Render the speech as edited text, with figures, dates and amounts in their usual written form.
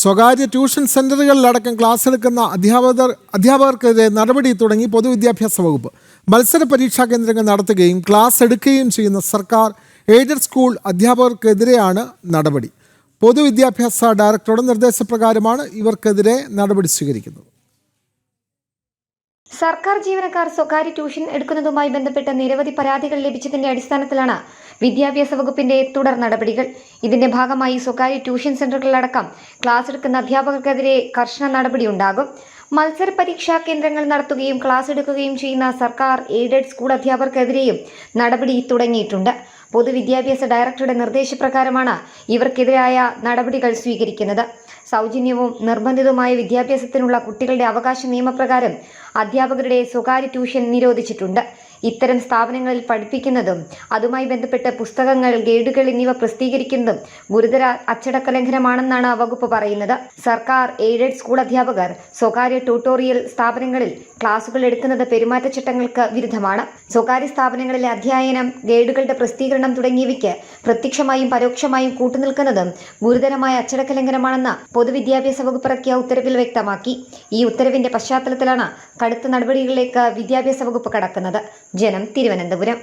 സ്വകാര്യ tuition സെന്ററുകളിലടക്കം class എടുക്കുന്ന അധ്യാപകർക്കെതിരെ നടപടി തുടങ്ങി പൊതുവിദ്യാഭ്യാസ വകുപ്പ്. മത്സര പരീക്ഷാ കേന്ദ്രങ്ങൾ നടത്തുകയും ക്ലാസ് എടുക്കുകയും ചെയ്യുന്ന സർക്കാർ എയ്ഡഡ് സ്കൂൾ അധ്യാപകർക്കെതിരെയാണ് നടപടി. പൊതുവിദ്യാഭ്യാസ ഡയറക്ടറുടെ നിർദ്ദേശപ്രകാരമാണ് ഇവർക്കെതിരെ നടപടി സ്വീകരിക്കുന്നത്. സർക്കാർ ജീവനക്കാർ സ്വകാര്യ ട്യൂഷൻ എടുക്കുന്നതുമായി ബന്ധപ്പെട്ട നിരവധി പരാതികൾ ലഭിച്ചതിന്റെ അടിസ്ഥാനത്തിലാണ് വിദ്യാഭ്യാസ വകുപ്പിന്റെ തുടർ നടപടികൾ. ഇതിന്റെ ഭാഗമായി സ്വകാര്യ ട്യൂഷൻ സെന്ററുകളിലടക്കം ക്ലാസ് എടുക്കുന്ന അധ്യാപകർക്കെതിരെ കർശന നടപടിയുണ്ടാകും. മത്സര പരീക്ഷാ കേന്ദ്രങ്ങൾ നടത്തുകയും ക്ലാസ് എടുക്കുകയും ചെയ്യുന്ന സർക്കാർ എയ്ഡഡ് സ്കൂൾ അധ്യാപകർക്കെതിരെയും നടപടി തുടങ്ങിയിട്ടുണ്ട്. പൊതുവിദ്യാഭ്യാസ ഡയറക്ടറുടെ നിർദ്ദേശപ്രകാരമാണ് ഇവർക്കെതിരായ നടപടികൾ സ്വീകരിക്കുന്നത്. സൗജന്യവും നിർബന്ധിതവുമായ വിദ്യാഭ്യാസത്തിനുള്ള കുട്ടികളുടെ അവകാശ നിയമപ്രകാരം അധ്യാപകരുടെ സ്വകാര്യ ട്യൂഷൻ നിരോധിച്ചിട്ടുണ്ട്. ഇത്തരം സ്ഥാപനങ്ങളിൽ പഠിപ്പിക്കുന്നതും അതുമായി ബന്ധപ്പെട്ട പുസ്തകങ്ങൾ, ഗൈഡുകൾ എന്നിവ പ്രസിദ്ധീകരിക്കുന്നതും ഗുരുതര അച്ചടക്ക ലംഘനമാണെന്നാണ് വകുപ്പ് പറയുന്നത്. സർക്കാർ എയ്ഡഡ് സ്കൂൾ അധ്യാപകർ സ്വകാര്യ ട്യൂട്ടോറിയൽ സ്ഥാപനങ്ങളിൽ ക്ലാസുകൾ എടുക്കുന്നത് പെരുമാറ്റച്ചട്ടങ്ങൾക്ക് വിരുദ്ധമാണ്. സ്വകാര്യ സ്ഥാപനങ്ങളിലെ അധ്യയനം, ഗൈഡുകളുടെ പ്രസിദ്ധീകരണം തുടങ്ങിയവയ്ക്ക് പ്രത്യക്ഷമായും പരോക്ഷമായും കൂട്ടുനിൽക്കുന്നതും ഗുരുതരമായ അച്ചടക്ക ലംഘനമാണെന്ന് പൊതുവിദ്യാഭ്യാസ വകുപ്പ് ഇറക്കിയ ഉത്തരവിൽ വ്യക്തമാക്കി. ഈ ഉത്തരവിന്റെ പശ്ചാത്തലത്തിലാണ് കടുത്ത നടപടികളിലേക്ക് വിദ്യാഭ്യാസ വകുപ്പ് കടക്കുന്നത്. ജനം, തിരുവനന്തപുരം.